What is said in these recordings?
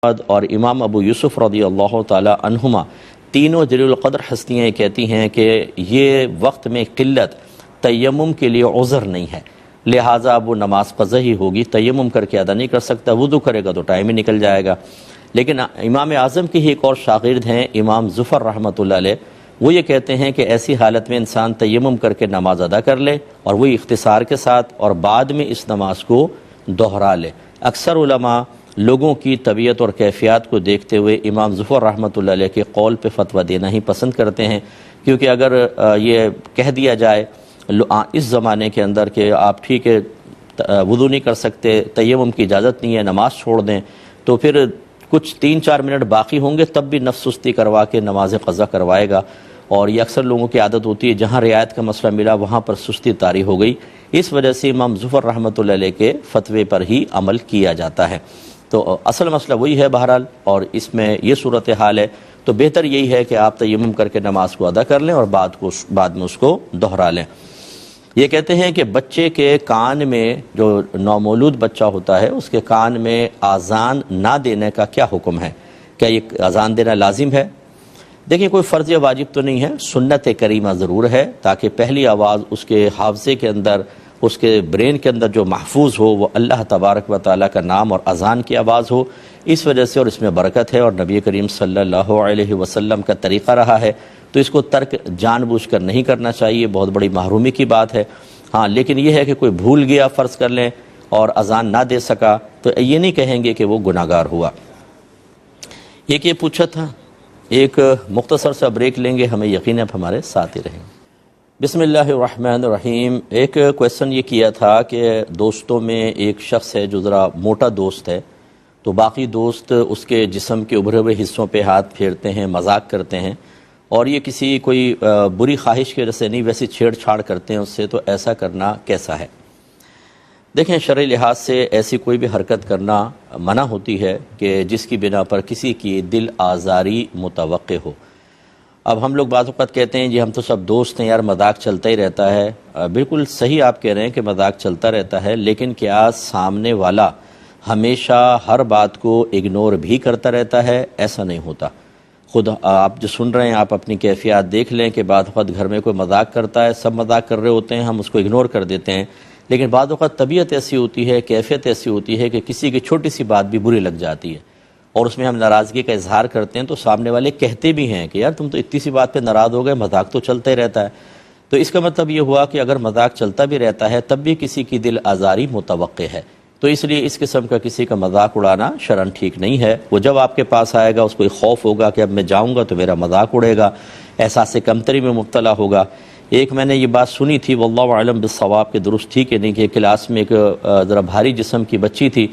اور امام ابو یوسف رضی اللہ تعالی عنہما تینوں جلیل القدر ہستیاں کہتی ہیں کہ یہ وقت میں قلت تیمم کے لیے عذر نہیں ہے، لہٰذا اب وہ نماز قضا ہی ہوگی، تیمم کر کے ادا نہیں کر سکتا، وضو کرے گا تو ٹائم ہی نکل جائے گا۔ لیکن امام اعظم کی ہی ایک اور شاگرد ہیں امام ظفر رحمۃ اللہ علیہ، وہ یہ کہتے ہیں کہ ایسی حالت میں انسان تیمم کر کے نماز ادا کر لے اور وہی اختصار کے ساتھ، اور بعد میں اس نماز کو دہرا لے۔ اکثر علماء لوگوں کی طبیعت اور کیفیات کو دیکھتے ہوئے امام ظفر رحمۃ اللہ علیہ کے قول پہ فتویٰ دینا ہی پسند کرتے ہیں، کیونکہ اگر یہ کہہ دیا جائے اس زمانے کے اندر کہ آپ ٹھیک ہے وضو نہیں کر سکتے، تیمم کی اجازت نہیں ہے، نماز چھوڑ دیں، تو پھر کچھ 3-4 منٹ باقی ہوں گے تب بھی نفس سستی کروا کے نماز قضا کروائے گا، اور یہ اکثر لوگوں کی عادت ہوتی ہے جہاں رعایت کا مسئلہ ملا وہاں پر سستی طاری ہو گئی، اس وجہ سے امام ظفر رحمۃ اللہ علیہ کے فتوے پر ہی عمل کیا جاتا ہے۔ تو اصل مسئلہ وہی ہے بہرحال، اور اس میں یہ صورتحال ہے، تو بہتر یہی ہے کہ آپ تیمم کر کے نماز کو ادا کر لیں اور بعد میں اس کو دہرا لیں۔ یہ کہتے ہیں کہ بچے کے کان میں، جو نومولود بچہ ہوتا ہے اس کے کان میں اذان نہ دینے کا کیا حکم ہے؟ کیا یہ اذان دینا لازم ہے؟ دیکھیں کوئی فرض یا واجب تو نہیں ہے، سنت کریمہ ضرور ہے، تاکہ پہلی آواز اس کے حافظے کے اندر، اس کے برین کے اندر جو محفوظ ہو وہ اللہ تبارک و تعالیٰ کا نام اور اذان کی آواز ہو، اس وجہ سے، اور اس میں برکت ہے اور نبی کریم صلی اللہ علیہ وسلم کا طریقہ رہا ہے، تو اس کو ترک جان بوجھ کر نہیں کرنا چاہیے، بہت بڑی محرومی کی بات ہے۔ ہاں لیکن یہ ہے کہ کوئی بھول گیا فرض کر لیں اور اذان نہ دے سکا تو یہ نہیں کہیں گے کہ وہ گناہ گار ہوا۔ ایک یہ پوچھا تھا، ایک مختصر سا بریک لیں گے، ہمیں یقین ہے ہمارے ساتھ ہی رہیں۔ بسم اللہ الرحمن الرحیم۔ ایک کویسچن یہ کیا تھا کہ دوستوں میں ایک شخص ہے جو ذرا موٹا دوست ہے، تو باقی دوست اس کے جسم کے ابھرے ہوئے حصوں پہ ہاتھ پھیرتے ہیں، مذاق کرتے ہیں، اور یہ کسی کوئی بری خواہش کی وجہ سے نہیں، ویسے چھیڑ چھاڑ کرتے ہیں اس سے، تو ایسا کرنا کیسا ہے؟ دیکھیں شرعی لحاظ سے ایسی کوئی بھی حرکت کرنا منع ہوتی ہے کہ جس کی بنا پر کسی کی دل آزاری متوقع ہو۔ اب ہم لوگ بعض اوقات کہتے ہیں جی ہم تو سب دوست ہیں یار، مذاق چلتا ہی رہتا ہے۔ بالکل صحیح آپ کہہ رہے ہیں کہ مذاق چلتا رہتا ہے، لیکن کیا سامنے والا ہمیشہ ہر بات کو اگنور بھی کرتا رہتا ہے؟ ایسا نہیں ہوتا۔ خود آپ جو سن رہے ہیں آپ اپنی کیفیات دیکھ لیں کہ بعض اوقات گھر میں کوئی مذاق کرتا ہے، سب مذاق کر رہے ہوتے ہیں، ہم اس کو اگنور کر دیتے ہیں، لیکن بعض اوقات طبیعت ایسی ہوتی ہے، کیفیت ایسی ہوتی ہے کہ کسی کی چھوٹی سی بات بھی بری لگ جاتی ہے، اور اس میں ہم ناراضگی کا اظہار کرتے ہیں، تو سامنے والے کہتے بھی ہیں کہ یار تم تو اتنی سی بات پہ ناراض ہو گئے، مذاق تو چلتا ہی رہتا ہے۔ تو اس کا مطلب یہ ہوا کہ اگر مذاق چلتا بھی رہتا ہے تب بھی کسی کی دل آزاری متوقع ہے، تو اس لیے اس قسم کا کسی کا مذاق اڑانا شرعاً ٹھیک نہیں ہے۔ وہ جب آپ کے پاس آئے گا اس کو خوف ہوگا کہ اب میں جاؤں گا تو میرا مذاق اڑے گا، احساس کمتری میں مبتلا ہوگا۔ ایک میں نے یہ بات سنی تھی، واللہ اعلم بالصواب، کہ درست تھی کہ نہیں، کہ کلاس میں ایک ذرا بھاری جسم کی بچی تھی،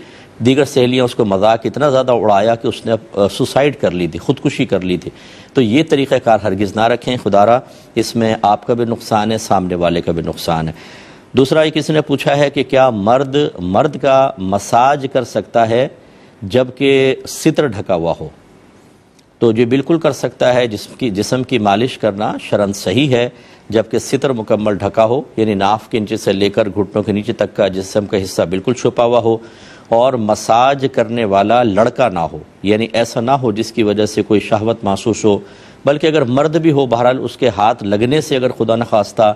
دیگر سہیلیاں اس کو مذاق اتنا زیادہ اڑایا کہ اس نے سوسائڈ کر لی تھی، خودکشی کر لی تھی۔ تو یہ طریقہ کار ہرگز نہ رکھیں، خدارا اس میں آپ کا بھی نقصان ہے، سامنے والے کا بھی نقصان ہے۔ دوسرا یہ کسی نے پوچھا ہے کہ کیا مرد کا مساج کر سکتا ہے جبکہ ستر ڈھکا ہوا ہو؟ تو جو بالکل کر سکتا ہے، جسم کی مالش کرنا شرعاً صحیح ہے جبکہ ستر مکمل ڈھکا ہو، یعنی ناف کے نیچے سے لے کر گھٹنوں کے نیچے تک کا جسم کا حصہ بالکل چھپا ہوا ہو، اور مساج کرنے والا لڑکا نہ ہو، یعنی ایسا نہ ہو جس کی وجہ سے کوئی شہوت محسوس ہو، بلکہ اگر مرد بھی ہو بہرحال اس کے ہاتھ لگنے سے اگر خدا نخواستہ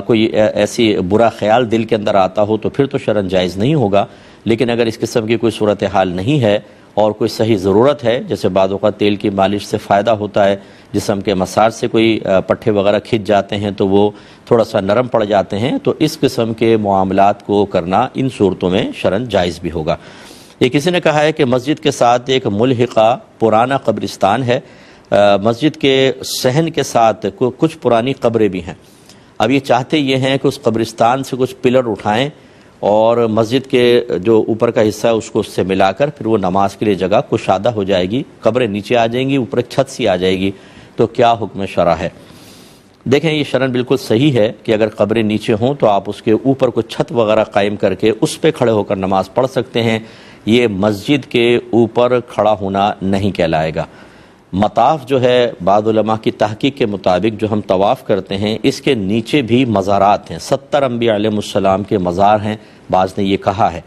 کوئی ایسی برا خیال دل کے اندر آتا ہو تو پھر تو شرعاً جائز نہیں ہوگا۔ لیکن اگر اس قسم کی کوئی صورتحال نہیں ہے اور کوئی صحیح ضرورت ہے، جیسے بعض اوقات تیل کی مالش سے فائدہ ہوتا ہے، جسم کے مساج سے کوئی پٹھے وغیرہ کھنچ جاتے ہیں تو وہ تھوڑا سا نرم پڑ جاتے ہیں، تو اس قسم کے معاملات کو کرنا ان صورتوں میں شرعاً جائز بھی ہوگا۔ یہ کسی نے کہا ہے کہ مسجد کے ساتھ ایک ملحقہ پرانا قبرستان ہے، مسجد کے صحن کے ساتھ کچھ پرانی قبریں بھی ہیں، اب یہ چاہتے یہ ہیں کہ اس قبرستان سے کچھ پلر اٹھائیں اور مسجد کے جو اوپر کا حصہ ہے اس کو اس سے ملا کر پھر وہ نماز کے لیے جگہ کشادہ ہو جائے گی، قبریں نیچے آ جائیں گی، اوپر ایک چھت سی آ جائے گی، تو کیا حکم شرع ہے؟ دیکھیں یہ شرعاً بالکل صحیح ہے کہ اگر قبریں نیچے ہوں تو آپ اس کے اوپر کوئی چھت وغیرہ قائم کر کے اس پہ کھڑے ہو کر نماز پڑھ سکتے ہیں، یہ مسجد کے اوپر کھڑا ہونا نہیں کہلائے گا۔ مطاف جو ہے بعض علماء کی تحقیق کے مطابق جو ہم طواف کرتے ہیں اس کے نیچے بھی مزارات ہیں، 70 انبیاء علیہ السلام کے مزار ہیں، بعض نے یہ کہا ہے،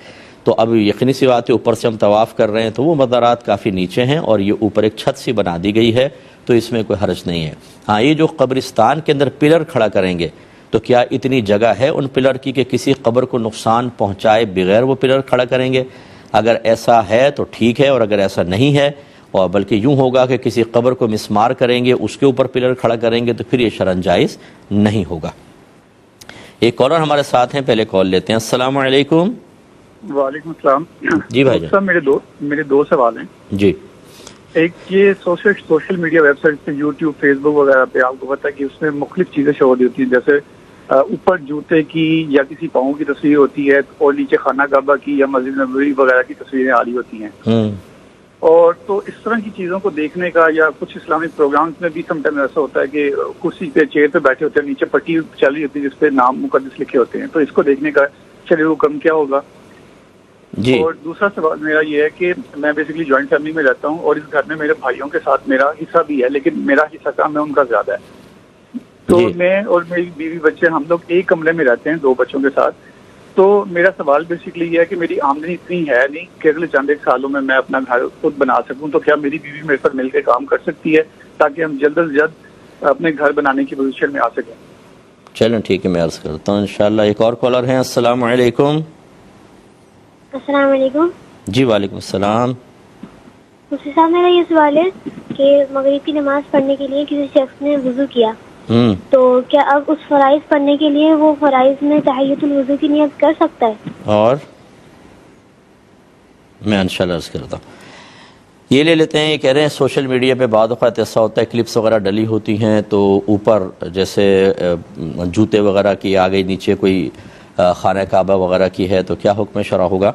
تو اب یقینی سی بات ہے اوپر سے ہم طواف کر رہے ہیں تو وہ مزارات کافی نیچے ہیں اور یہ اوپر ایک چھت سی بنا دی گئی ہے تو اس میں کوئی حرج نہیں ہے. ہاں یہ جو قبرستان کے اندر پلر کھڑا کریں گے تو کیا اتنی جگہ ہے ان پلر کی کہ کسی قبر کو نقصان پہنچائے بغیر وہ پلر کھڑا کریں گے؟ اگر ایسا ہے تو ٹھیک ہے، اور اگر ایسا نہیں ہے اور بلکہ یوں ہوگا کہ کسی قبر کو مسمار کریں گے اس کے اوپر پلر کھڑا کریں گے تو پھر یہ شرعاً جائز نہیں ہوگا. ایک کالر ہمارے ساتھ ہیں، پہلے کال لیتے ہیں. السلام علیکم. وعلیکم السلام. جی بھائی جان. میرے دو سوال ہیں. جی. ایک یہ سوشل میڈیا ویب سائٹ پہ یوٹیوب فیس بک وغیرہ پہ آپ کو پتا ہے کہ اس میں مختلف چیزیں شو ہوتی ہیں، جیسے اوپر جوتے کی یا کسی پاؤں کی تصویر ہوتی ہے اور نیچے خانہ کعبہ کی یا مسجد نبوی وغیرہ کی تصویریں آ رہی ہوتی ہیں. اور تو اس طرح کی چیزوں کو دیکھنے کا یا کچھ اسلامک پروگرامز میں بھی سم ٹائم ایسا ہوتا ہے کہ کرسی پہ چیئر پہ بیٹھے ہوتے ہیں، نیچے پٹی چل رہی ہوتی ہے جس پہ نام مقدس لکھے ہوتے ہیں، تو اس کو دیکھنے کا شرعی حکم کیا ہوگا؟ جی. اور دوسرا سوال میرا یہ ہے کہ میں بیسیکلی جوائنٹ فیملی میں رہتا ہوں اور اس گھر میں میرے بھائیوں کے ساتھ میرا حصہ بھی ہے، لیکن میرا حصہ کم ہے، ان کا زیادہ ہے. تو میں اور میری بیوی بچے ہم لوگ ایک کمرے میں رہتے ہیں 2 بچوں کے ساتھ. تو میرا سوال بیسیکلی یہ ہے کہ میری آمدنی اتنی ہے نہیں کہ اگلے چند ایک سالوں میں اپنا گھر خود بنا سکوں، تو کیا میری بیوی میرے ساتھ مل کے کام کر سکتی ہے تاکہ ہم جلد از جلد اپنے گھر بنانے کی پوزیشن میں آ سکیں؟ چلیں ٹھیک ہے، میں عرض کرتا ہوں انشاءاللہ. ایک اور کالر ہیں. السلام علیکم. السلام علیکم. جی وعلیکم السلام. مفتی صاحب میرا یہ سوال ہے کہ مغرب کی نماز پڑھنے کے لیے کسی شخص نے وضو کیا تو کیا اب اس فرائض پڑھنے کے لیے وہ فرائض میں تحیۃ الوضو کی نیت کر سکتا ہے؟ اور میں انشاءاللہ عرض کرتا ہوں. یہ لے لیتے ہیں، یہ کہہ رہے ہیں سوشل میڈیا پہ بعض اوقات ایسا ہوتا ہے کلپس وغیرہ ڈلی ہوتی ہیں تو اوپر جیسے جوتے وغیرہ کی آ گئی، نیچے کوئی خانہ کعبہ وغیرہ کی ہے تو کیا حکم شرع ہوگا؟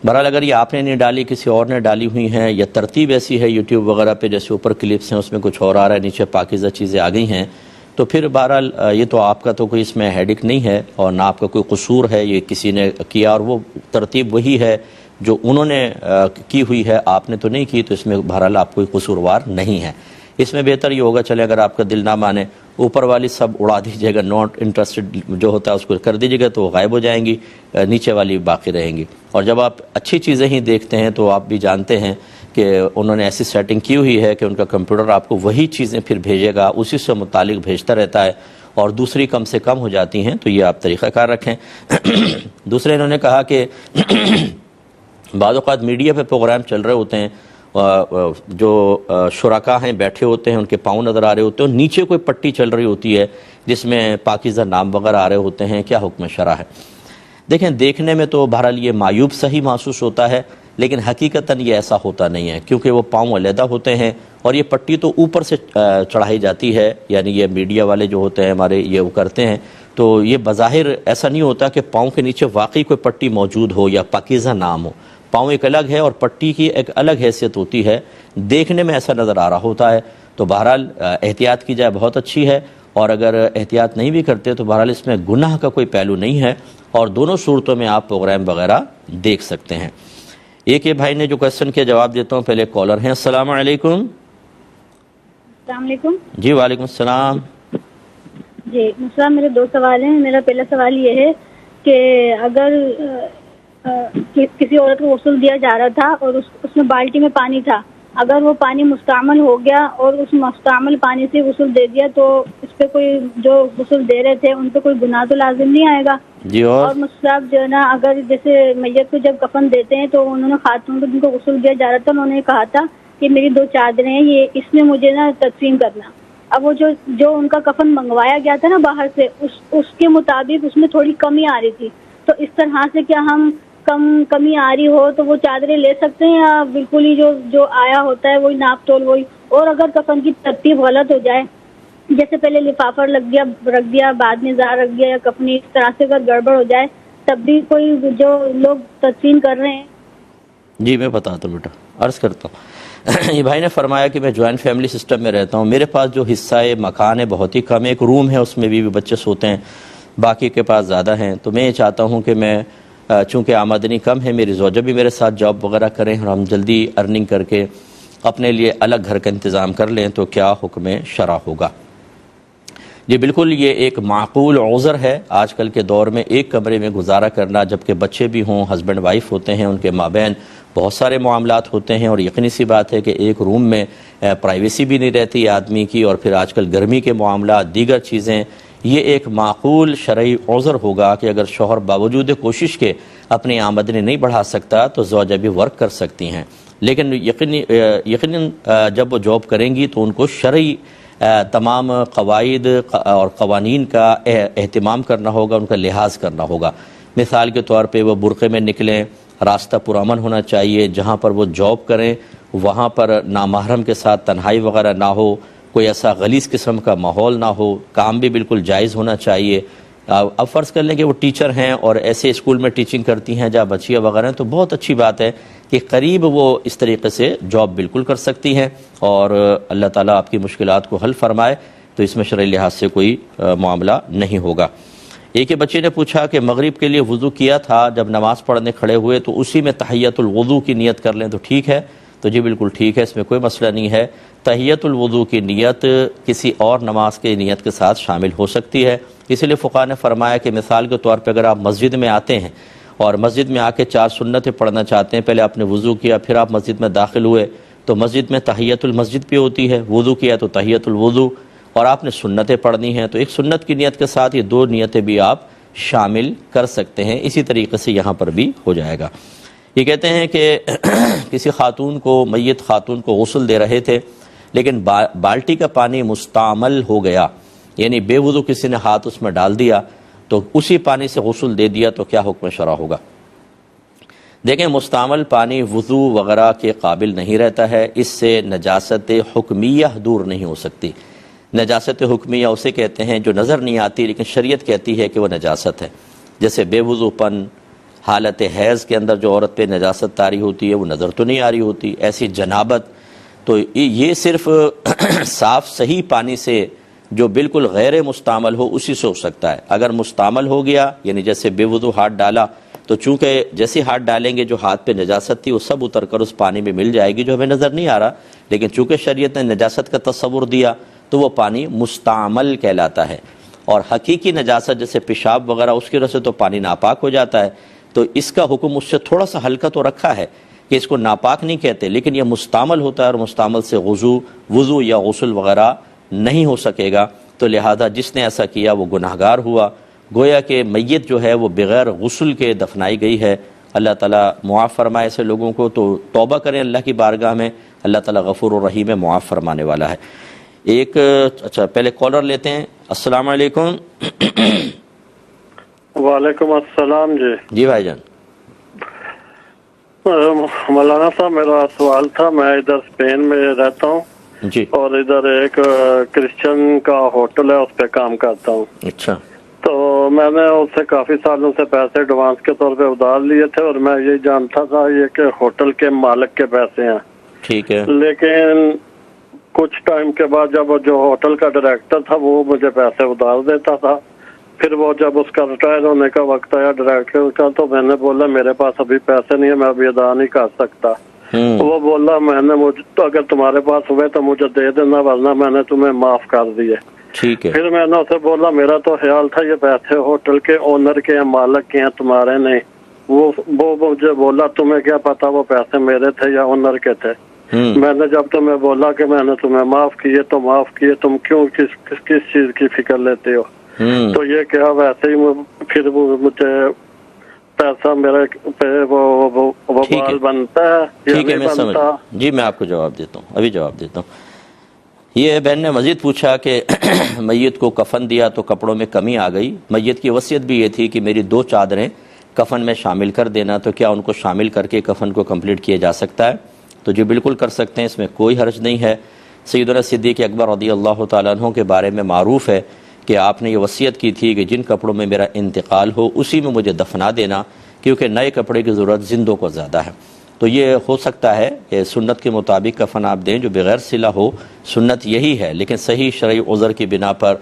بہرحال اگر یہ آپ نے نہیں ڈالی کسی اور نے ڈالی ہوئی ہیں یا ترتیب ایسی ہے یوٹیوب وغیرہ پہ جیسے اوپر کلپس ہیں اس میں کچھ اور آ رہا ہے نیچے پاکیزہ چیزیں آ گئی ہیں تو پھر بہرحال یہ تو آپ کا تو کوئی اس میں ہیڈک نہیں ہے اور نہ آپ کا کوئی قصور ہے، یہ کسی نے کیا اور وہ ترتیب وہی ہے جو انہوں نے کی ہوئی ہے، آپ نے تو نہیں کی، تو اس میں بہرحال آپ کوئی قصوروار نہیں ہے. اس میں بہتر یہ ہوگا چلے اگر آپ کا دل نہ مانے اوپر والی سب اڑا دیجیے گا، ناٹ انٹرسٹڈ جو ہوتا ہے اس کو کر دیجیے گا تو وہ غائب ہو جائیں گی، نیچے والی باقی رہیں گی. اور جب آپ اچھی چیزیں ہی دیکھتے ہیں تو آپ بھی جانتے ہیں کہ انہوں نے ایسی سیٹنگ کی ہوئی ہے کہ ان کا کمپیوٹر آپ کو وہی چیزیں پھر بھیجے گا، اسی سے متعلق بھیجتا رہتا ہے اور دوسری کم سے کم ہو جاتی ہیں، تو یہ آپ طریقہ کار رکھیں. دوسرے انہوں نے کہا کہ بعض اوقات میڈیا پہ پروگرام چل رہے ہوتے ہیں، جو شرکاء ہیں بیٹھے ہوتے ہیں ان کے پاؤں نظر آ رہے ہوتے ہیں اور نیچے کوئی پٹی چل رہی ہوتی ہے جس میں پاکیزہ نام وغیرہ آ رہے ہوتے ہیں، کیا حکم شرع ہے؟ دیکھیں دیکھنے میں تو بہرحال یہ معیوب صحیح محسوس ہوتا ہے لیکن حقیقتاً یہ ایسا ہوتا نہیں ہے کیونکہ وہ پاؤں علیحدہ ہوتے ہیں اور یہ پٹی تو اوپر سے چڑھائی جاتی ہے، یعنی یہ میڈیا والے جو ہوتے ہیں ہمارے یہ وہ کرتے ہیں تو یہ بظاہر ایسا نہیں ہوتا کہ پاؤں کے نیچے واقعی کوئی پٹی موجود ہو یا پاکیزہ نام ہو. پاؤں ایک الگ ہے اور پٹی کی ایک الگ حیثیت ہوتی ہے، دیکھنے میں ایسا نظر آ رہا ہوتا ہے. تو بہرحال احتیاط کی جائے بہت اچھی ہے، اور اگر احتیاط نہیں بھی کرتے تو بہرحال اس میں گناہ کا کوئی پہلو نہیں ہے اور دونوں صورتوں میں آپ پروگرام وغیرہ دیکھ سکتے ہیں. ایک یہ بھائی نے جو کوشچن کیا جواب دیتا ہوں، پہلے کالر ہیں. السلام علیکم. السلام علیکم. جی وعلیکم السلام. جی مسئلہ میرے 2 سوال ہیں. میرا پہلا سوال یہ ہے کہ اگر کسی عورت کو غسل دیا جا رہا تھا اور اس میں بالٹی میں پانی تھا، اگر وہ پانی مستعمل ہو گیا اور اس مستعمل پانی سے غسل دے دیا تو اس پہ کوئی جو غسل دے رہے تھے ان پہ کوئی گناہ تو لازم نہیں آئے گا؟ جی. اور مصعب جو ہے نا، اگر جیسے میت کو جب کفن دیتے ہیں تو انہوں نے خاتون کو جن کو غسل دیا جا رہا تھا انہوں نے کہا تھا کہ میری 2 چادریں ہیں، یہ اس میں مجھے نا تقسیم کرنا. اب وہ جو ان کا کفن منگوایا گیا تھا نا باہر سے، اس کے مطابق اس میں تھوڑی کمی آ رہی تھی، تو اس طرح سے کیا ہم کمی آ رہی ہو تو وہ چادریں لے سکتے ہیں یا بالکل ہی جو آیا ہوتا ہے وہی ناپ تول وہی؟ اور اگر کفن کی ترتیب غلط ہو جائے، جیسے پہلے لفافہ رکھ دیا بعد میں زار رکھ دیا یا کفنی، اس طرح سے اگر گڑبڑ ہو جائے تب بھی کوئی جو لوگ تقسیم کر رہے ہیں؟ جی میں بتاتا ہوں بیٹا، عرض کرتا ہوں. یہ بھائی نے فرمایا کہ میں جوائنٹ فیملی سسٹم میں رہتا ہوں، میرے پاس جو حصہ مکان ہے بہت ہی کم ہے، ایک روم ہے اس میں بھی بچے سوتے ہیں، باقی کے پاس زیادہ ہیں. تو میں یہ چاہتا ہوں کہ میں چونکہ آمدنی کم ہے، میری زوجہ بھی میرے ساتھ جاب وغیرہ کریں اور ہم جلدی ارننگ کر کے اپنے لیے الگ گھر کا انتظام کر لیں، تو کیا حکم شرع ہوگا؟ جی بالکل، یہ ایک معقول عذر ہے آج کل کے دور میں ایک کمرے میں گزارا کرنا، جبکہ بچے بھی ہوں، ہسبینڈ وائف ہوتے ہیں، ان کے مابین بہت سارے معاملات ہوتے ہیں، اور یقینی سی بات ہے کہ ایک روم میں پرائیویسی بھی نہیں رہتی آدمی کی، اور پھر آج کل گرمی کے معاملات، دیگر چیزیں، یہ ایک معقول شرعی عذر ہوگا کہ اگر شوہر باوجود کوشش کے اپنی آمدنی نہیں بڑھا سکتا تو زوجہ بھی ورک کر سکتی ہیں، لیکن یقیناً جب وہ جاب کریں گی تو ان کو شرعی تمام قواعد اور قوانین کا اہتمام کرنا ہوگا، ان کا لحاظ کرنا ہوگا۔ مثال کے طور پہ وہ برقعے میں نکلیں، راستہ پرامن ہونا چاہیے، جہاں پر وہ جاب کریں وہاں پر نامحرم کے ساتھ تنہائی وغیرہ نہ ہو، کوئی ایسا غلیظ قسم کا ماحول نہ ہو، کام بھی بالکل جائز ہونا چاہیے۔ اب فرض کر لیں کہ وہ ٹیچر ہیں اور ایسے اسکول میں ٹیچنگ کرتی ہیں جہاں بچیاں وغیرہ ہیں، تو بہت اچھی بات ہے کہ قریب وہ اس طریقے سے جاب بالکل کر سکتی ہیں، اور اللہ تعالیٰ آپ کی مشکلات کو حل فرمائے، تو اس میں شرعی لحاظ سے کوئی معاملہ نہیں ہوگا۔ ایک بچے نے پوچھا کہ مغرب کے لیے وضو کیا تھا، جب نماز پڑھنے کھڑے ہوئے تو اسی میں تحیۃ الوضو کی نیت کر لیں تو ٹھیک ہے؟ تو جی بالکل ٹھیک ہے، اس میں کوئی مسئلہ نہیں ہے۔ تحیۃ الوضو کی نیت کسی اور نماز کی نیت کے ساتھ شامل ہو سکتی ہے، اس لیے فقہاء نے فرمایا کہ مثال کے طور پہ اگر آپ مسجد میں آتے ہیں اور مسجد میں آ کے 4 سنتیں پڑھنا چاہتے ہیں، پہلے آپ نے وضو کیا، پھر آپ مسجد میں داخل ہوئے، تو مسجد میں تحیۃ المسجد بھی ہوتی ہے، وضو کیا تو تحیۃ الوضو، اور آپ نے سنتیں پڑھنی ہیں تو ایک سنت کی نیت کے ساتھ یہ 2 نیتیں بھی آپ شامل کر سکتے ہیں۔ اسی طریقے سے یہاں پر بھی ہو جائے گا۔ یہ کہتے ہیں کہ کسی خاتون کو، میت خاتون کو غسل دے رہے تھے، لیکن بالٹی کا پانی مستعمل ہو گیا، یعنی بے وضو کسی نے ہاتھ اس میں ڈال دیا تو اسی پانی سے غسل دے دیا، تو کیا حکم شرع ہوگا؟ دیکھیں، مستعمل پانی وضو وغیرہ کے قابل نہیں رہتا ہے، اس سے نجاست حکمیہ دور نہیں ہو سکتی۔ نجاست حکمیہ اسے کہتے ہیں جو نظر نہیں آتی لیکن شریعت کہتی ہے کہ وہ نجاست ہے، جیسے بے وضو پن، حالت حیض کے اندر جو عورت پہ نجاست طاری ہوتی ہے وہ نظر تو نہیں آ رہی ہوتی، ایسی جنابت، تو یہ صرف صاف صحیح پانی سے جو بالکل غیر مستعمل ہو اسی سے ہو سکتا ہے۔ اگر مستعمل ہو گیا، یعنی جیسے بے وضو ہاتھ ڈالا، تو چونکہ جیسے ہاتھ ڈالیں گے جو ہاتھ پہ نجاست تھی وہ سب اتر کر اس پانی میں مل جائے گی جو ہمیں نظر نہیں آ رہا، لیکن چونکہ شریعت نے نجاست کا تصور دیا تو وہ پانی مستعمل کہلاتا ہے۔ اور حقیقی نجاست جیسے پیشاب وغیرہ، اس کی وجہ سے تو پانی ناپاک ہو جاتا ہے، تو اس کا حکم اس سے تھوڑا سا ہلکا تو رکھا ہے کہ اس کو ناپاک نہیں کہتے، لیکن یہ مستعمل ہوتا ہے، اور مستعمل سے وضو یا غسل وغیرہ نہیں ہو سکے گا، تو لہذا جس نے ایسا کیا وہ گناہگار ہوا، گویا کہ میت جو ہے وہ بغیر غسل کے دفنائی گئی ہے۔ اللہ تعالیٰ معاف فرمائے ایسے لوگوں کو، تو توبہ کریں اللہ کی بارگاہ میں، اللہ تعالیٰ غفور الرحیم ہے، معاف فرمانے والا ہے۔ اچھا پہلے کالر لیتے ہیں۔ السلام علیکم۔ وعلیکم السلام۔ جی بھائی جان۔ مولانا صاحب، میرا سوال تھا، میں ادھر اسپین میں رہتا ہوں جی، اور ادھر ایک کرسچن کا ہوٹل ہے، اس پہ کام کرتا ہوں۔ اچھا، تو میں نے اس سے کافی سالوں سے پیسے ایڈوانس کے طور پہ ادھار لیے تھے، اور میں یہ جانتا تھا یہ کہ ہوٹل کے مالک کے پیسے ہیں، ٹھیک ہے، لیکن کچھ ٹائم کے بعد جب جو ہوٹل کا ڈائریکٹر تھا وہ مجھے پیسے ادھار دیتا تھا، پھر وہ جب اس کا ریٹائر ہونے کا وقت آیا ڈائریکٹر کا، تو میں نے بولا میرے پاس ابھی پیسے نہیں ہیں، میں ابھی ادا نہیں کر سکتا۔ وہ بولا میں نے اگر تمہارے پاس ہوئے تو مجھے دے دینا، ورنہ میں نے تمہیں معاف کر دیے۔ ٹھیک ہے، پھر میں نے اسے بولا میرا تو خیال تھا یہ پیسے ہوٹل کے اونر کے ہیں، مالک کے ہیں، تمہارے نہیں۔ وہ مجھے بولا تمہیں کیا پتا وہ پیسے میرے تھے یا اونر کے تھے؟ میں نے جب تمہیں بولا کہ میں نے تمہیں معاف کیے تو معاف کیے، تم کیوں کس چیز کی فکر لیتے ہو؟ تو یہ کیا ویسے ہی پھر مجھے پیسہ میرے پہ وہ بال بنتا ہے؟ ٹھیک ہے، میں سمجھ، جی میں آپ کو جواب دیتا ہوں، ابھی جواب دیتا ہوں۔ یہ بہن نے مزید پوچھا کہ میت کو کفن دیا تو کپڑوں میں کمی آ گئی، میت کی وصیت بھی یہ تھی کہ میری 2 چادریں کفن میں شامل کر دینا، تو کیا ان کو شامل کر کے کفن کو کمپلیٹ کیا جا سکتا ہے؟ تو جی بالکل کر سکتے ہیں، اس میں کوئی حرج نہیں ہے۔ سیدنا صدیق اکبر رضی اللہ تعالیٰ عنہ کے بارے میں معروف ہے کہ آپ نے یہ وصیت کی تھی کہ جن کپڑوں میں میرا انتقال ہو اسی میں مجھے دفنا دینا، کیونکہ نئے کپڑے کی ضرورت زندوں کو زیادہ ہے۔ تو یہ ہو سکتا ہے کہ سنت کے مطابق کفن آپ دیں جو بغیر سلا ہو، سنت یہی ہے، لیکن صحیح شرعی عذر کی بنا پر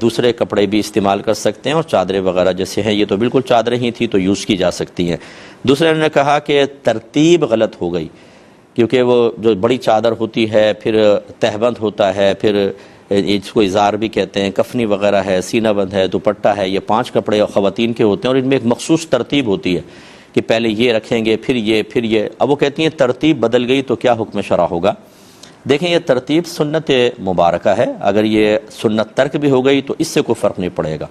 دوسرے کپڑے بھی استعمال کر سکتے ہیں، اور چادریں وغیرہ جیسے ہیں یہ تو بالکل چادریں ہی تھی تو یوز کی جا سکتی ہیں۔ دوسرے نے کہا کہ ترتیب غلط ہو گئی، کیونکہ وہ جو بڑی چادر ہوتی ہے پھر تہبند ہوتا ہے، پھر اس کو ازار بھی کہتے ہیں، کفنی وغیرہ ہے، سینہ بند ہے، دوپٹہ ہے، یہ 5 کپڑے خواتین کے ہوتے ہیں اور ان میں ایک مخصوص ترتیب ہوتی ہے کہ پہلے یہ رکھیں گے، پھر یہ۔ اب وہ کہتی ہیں ترتیب بدل گئی تو کیا حکم شرع ہوگا؟ دیکھیں یہ ترتیب سنت مبارکہ ہے، اگر یہ سنت ترک بھی ہو گئی تو اس سے کوئی فرق نہیں پڑے گا،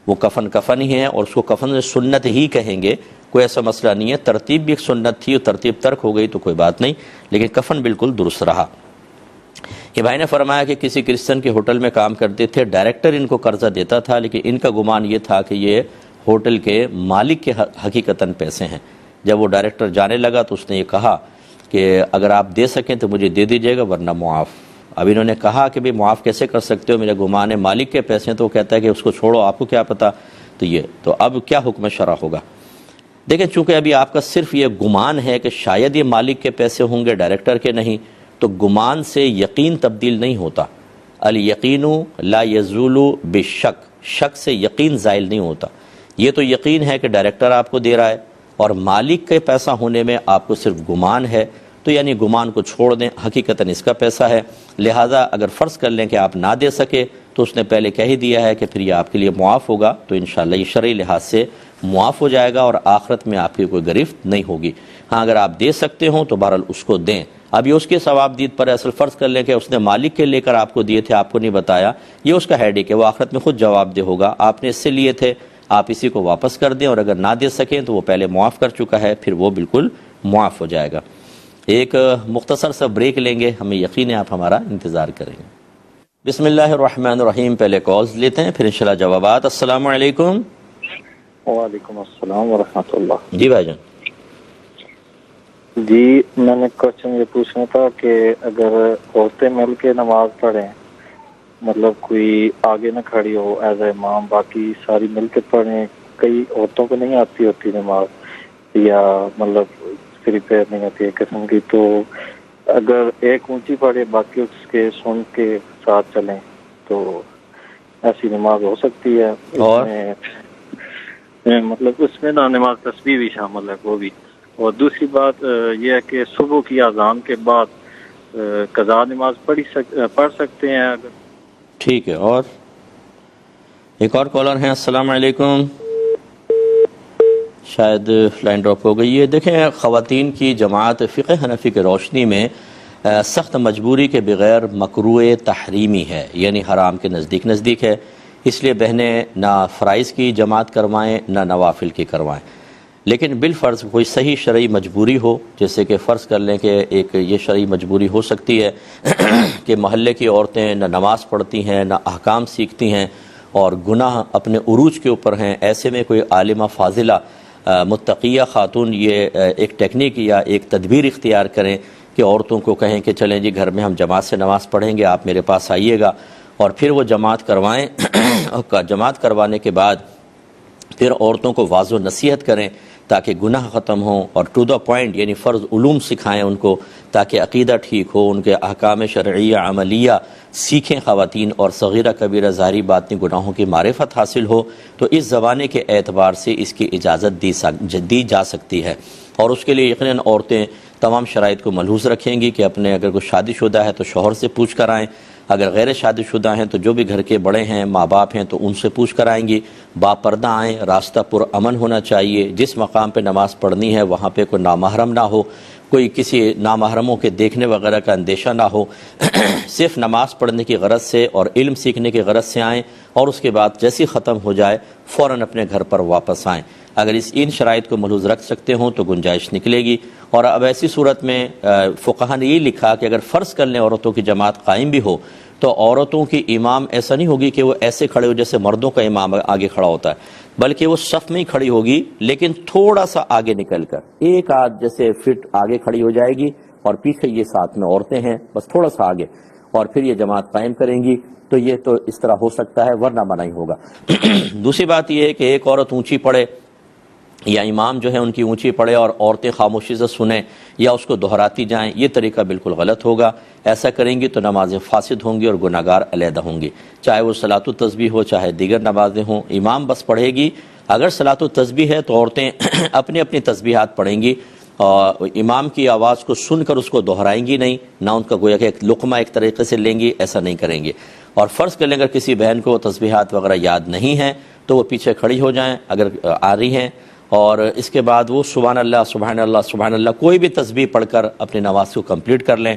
وہ کفن ہی ہے اور اس کو کفن سنت ہی کہیں گے، کوئی ایسا مسئلہ نہیں ہے۔ ترتیب بھی ایک سنت تھی اور ترتیب ترک ہو گئی تو کوئی بات نہیں، لیکن کفن بالکل درست رہا۔ یہ بھائی نے فرمایا کہ کسی کرسچن کے ہوٹل میں کام کرتے تھے، ڈائریکٹر ان کو قرضہ دیتا تھا، لیکن ان کا گمان یہ تھا کہ یہ ہوٹل کے مالک کے حقیقتاً پیسے ہیں۔ جب وہ ڈائریکٹر جانے لگا تو اس نے یہ کہا کہ اگر آپ دے سکیں تو مجھے دے دیجیے گا ورنہ معاف۔ اب انہوں نے کہا کہ بھئی معاف کیسے کر سکتے ہو، میرا گمان ہے مالک کے پیسے ہیں، تو وہ کہتا ہے کہ اس کو چھوڑو، آپ کو کیا پتہ۔ تو اب کیا حکم شرع ہوگا؟ دیکھیں چونکہ ابھی آپ کا صرف یہ گمان ہے کہ شاید یہ مالک کے پیسے ہوں گے، ڈائریکٹر کے نہیں، تو گمان سے یقین تبدیل نہیں ہوتا۔ الیقین لا یزول بالشک، شک سے یقین زائل نہیں ہوتا۔ یہ تو یقین ہے کہ ڈائریکٹر آپ کو دے رہا ہے اور مالک کے پیسہ ہونے میں آپ کو صرف گمان ہے، تو یعنی گمان کو چھوڑ دیں، حقیقتاً اس کا پیسہ ہے۔ لہٰذا اگر فرض کر لیں کہ آپ نہ دے سکے تو اس نے پہلے کہہ ہی دیا ہے کہ پھر یہ آپ کے لیے معاف ہوگا، تو انشاءاللہ یہ شرعی لحاظ سے معاف ہو جائے گا اور آخرت میں آپ کی کوئی گرفت نہیں ہوگی۔ ہاں اگر آپ دے سکتے ہوں تو بہرحال اس کو دیں۔ اب یہ اس کے ثواب دید پر اصل فرض کر لیں کہ اس نے مالک کے لے کر آپ کو دیے تھے، آپ کو نہیں بتایا، یہ اس کا ہیڈیک ہے، وہ آخرت میں خود جواب دہ ہوگا، آپ نے اس سے لیے تھے، آپ اسی کو واپس کر دیں، اور اگر نہ دے سکیں تو وہ پہلے معاف کر چکا ہے، پھر وہ بالکل معاف ہو جائے گا۔ ایک مختصر سا بریک لیں گے، ہمیں یقین ہے آپ ہمارا انتظار کریں گے۔ بسم اللہ الرحمن الرحیم، پہلے کالز لیتے ہیں پھر انشاءاللہ جوابات۔ السلام علیکم۔ وعلیکم السلام ورحمۃ اللہ۔ جی بھائی جان۔ جی میں نے کوشچن یہ پوچھنا تھا کہ اگر عورتیں مل کے نماز پڑھیں، مطلب کوئی آگے نہ کھڑی ہو ایز اے امام، باقی ساری مل کے پڑھیں، کئی عورتوں کو نہیں آتی ہوتی نماز یا مطلب فری پیر نہیں ہوتی ایک قسم کی، تو اگر ایک اونچی پڑھے باقی اس کے سن کے ساتھ چلیں تو ایسی نماز ہو سکتی ہے؟ اور مطلب اس میں نا نماز تسبیح بھی شامل ہے وہ بھی۔ اور دوسری بات یہ ہے کہ صبح کی اذان کے بعد قضا نماز پڑھ سکتے ہیں اگر؟ ٹھیک ہے۔ اور ایک اور کالر ہیں۔ السلام علیکم، شاید لائن ڈراپ ہو گئی ہے۔ دیکھیں خواتین کی جماعت فقہ حنفی کے روشنی میں سخت مجبوری کے بغیر مکروہ تحریمی ہے، یعنی حرام کے نزدیک ہے، اس لیے بہنیں نہ فرائض کی جماعت کروائیں نہ نوافل کی کروائیں، لیکن بالفرض کوئی صحیح شرعی مجبوری ہو، جیسے کہ فرض کر لیں کہ ایک یہ شرعی مجبوری ہو سکتی ہے کہ محلے کی عورتیں نہ نماز پڑھتی ہیں نہ احکام سیکھتی ہیں اور گناہ اپنے عروج کے اوپر ہیں، ایسے میں کوئی عالمہ فاضلہ متقیہ خاتون یہ ایک ٹیکنیک یا ایک تدبیر اختیار کریں کہ عورتوں کو کہیں کہ چلیں جی گھر میں ہم جماعت سے نماز پڑھیں گے، آپ میرے پاس آئیے گا، اور پھر وہ جماعت کروائیں اور جماعت کروانے کے بعد پھر عورتوں کو واضح نصیحت کریں تاکہ گناہ ختم ہوں، اور ٹو دا پوائنٹ یعنی فرض علوم سکھائیں ان کو تاکہ عقیدہ ٹھیک ہو، ان کے احکام شرعیہ عملیہ سیکھیں خواتین، اور صغیرہ کبیرہ ظاہری باطنی گناہوں کی معرفت حاصل ہو، تو اس زمانے کے اعتبار سے اس کی اجازت دی جا سکتی ہے۔ اور اس کے لیے یقیناً عورتیں تمام شرائط کو ملحوظ رکھیں گی کہ اپنے اگر کوئی شادی شدہ ہے تو شوہر سے پوچھ کر آئیں، اگر غیر شادی شدہ ہیں تو جو بھی گھر کے بڑے ہیں ماں باپ ہیں تو ان سے پوچھ کر آئیں گی، با پردہ آئیں، راستہ پر امن ہونا چاہیے، جس مقام پہ نماز پڑھنی ہے وہاں پہ کوئی نامحرم نہ ہو، کوئی کسی نامحرموں کے دیکھنے وغیرہ کا اندیشہ نہ ہو، صرف نماز پڑھنے کی غرض سے اور علم سیکھنے کی غرض سے آئیں، اور اس کے بعد جیسی ختم ہو جائے فوراً اپنے گھر پر واپس آئیں۔ اگر ان شرائط کو ملحوظ رکھ سکتے ہوں تو گنجائش نکلے گی۔ اور اب ایسی صورت میں فقہا نے یہ لکھا کہ اگر فرض کر لیں عورتوں کی جماعت قائم بھی ہو تو عورتوں کی امام ایسا نہیں ہوگی کہ وہ ایسے کھڑے ہو جیسے مردوں کا امام آگے کھڑا ہوتا ہے، بلکہ وہ صف میں ہی کھڑی ہوگی لیکن تھوڑا سا آگے نکل کر، ایک آدھ جیسے فٹ آگے کھڑی ہو جائے گی، اور پیچھے یہ ساتھ میں عورتیں ہیں بس تھوڑا سا آگے، اور پھر یہ جماعت قائم کریں گی۔ تو یہ تو اس طرح ہو سکتا ہے، ورنہ منع ہی ہوگا۔ دوسری بات یہ ہے کہ ایک عورت اونچی پڑھے یا امام جو ہے ان کی اونچی پڑھے اور عورتیں خاموشی سے سنیں یا اس کو دہراتی جائیں، یہ طریقہ بالکل غلط ہوگا۔ ایسا کریں گی تو نمازیں فاسد ہوں گی اور گناہ گار علیحدہ ہوں گی، چاہے وہ صلاۃ التسبیح ہو چاہے دیگر نمازیں ہوں، امام بس پڑھے گی۔ اگر صلاۃ التسبیح ہے تو عورتیں اپنی اپنی تسبیحات پڑھیں گی، امام کی آواز کو سن کر اس کو دہرائیں گی نہیں، نہ ان کا گویا کہ ایک لقمہ ایک طریقے سے لیں گی، ایسا نہیں کریں گے۔ اور فرض کر لیں اگر کسی بہن کو تسبیحات وغیرہ یاد نہیں ہیں تو وہ پیچھے کھڑی ہو جائیں اگر آ رہی ہیں، اور اس کے بعد وہ سبحان اللہ سبحان اللہ سبحان اللہ کوئی بھی تسبیح پڑھ کر اپنی نماز کو کمپلیٹ کر لیں۔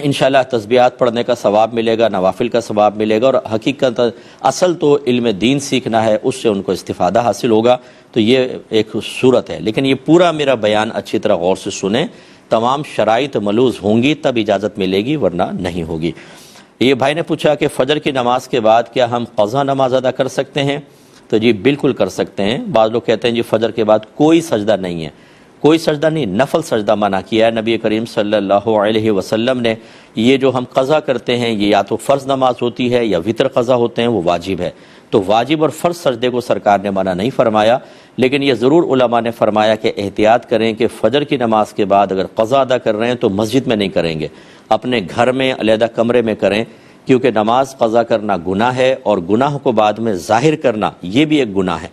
انشاءاللہ تسبیحات پڑھنے کا ثواب ملے گا، نوافل کا ثواب ملے گا، اور حقیقت اصل تو علم دین سیکھنا ہے، اس سے ان کو استفادہ حاصل ہوگا۔ تو یہ ایک صورت ہے، لیکن یہ پورا میرا بیان اچھی طرح غور سے سنیں، تمام شرائط ملوز ہوں گی تب اجازت ملے گی، ورنہ نہیں ہوگی۔ یہ بھائی نے پوچھا کہ فجر کی نماز کے بعد کیا ہم قضا نماز ادا کر سکتے ہیں؟ تو جی بالکل کر سکتے ہیں۔ بعض لوگ کہتے ہیں جی فجر کے بعد کوئی سجدہ نہیں ہے، کوئی سجدہ نہیں، نفل سجدہ منع کیا ہے نبی کریم صلی اللہ علیہ وسلم نے۔ یہ جو ہم قضا کرتے ہیں یہ یا تو فرض نماز ہوتی ہے یا وتر قضا ہوتے ہیں، وہ واجب ہے۔ تو واجب اور فرض سجدے کو سرکار نے منع نہیں فرمایا، لیکن یہ ضرور علماء نے فرمایا کہ احتیاط کریں کہ فجر کی نماز کے بعد اگر قضا ادا کر رہے ہیں تو مسجد میں نہیں کریں گے، اپنے گھر میں علیحدہ کمرے میں کریں، کیونکہ نماز قضا کرنا گناہ ہے، اور گناہ کو بعد میں ظاہر کرنا یہ بھی ایک گناہ ہے۔